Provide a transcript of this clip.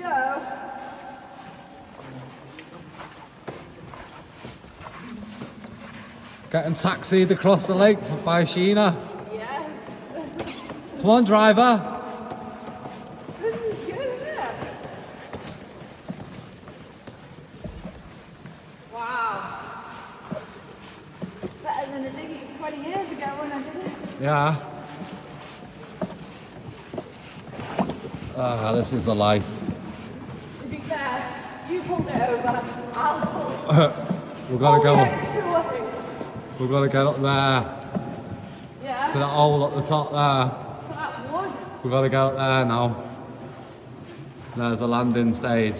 go. Getting taxied across the lake by Sheena. Yeah. Come on, driver. This is good, isn't it? Wow. Better than I did it 20 years ago when I did it. Yeah. Ah, this is the life. To be fair, you pulled it over, I'll pull We've got to go. the extra way. We've got to get up there Yeah. to that hole at the top there. That wood. We've got to get up there now. There's the landing stage.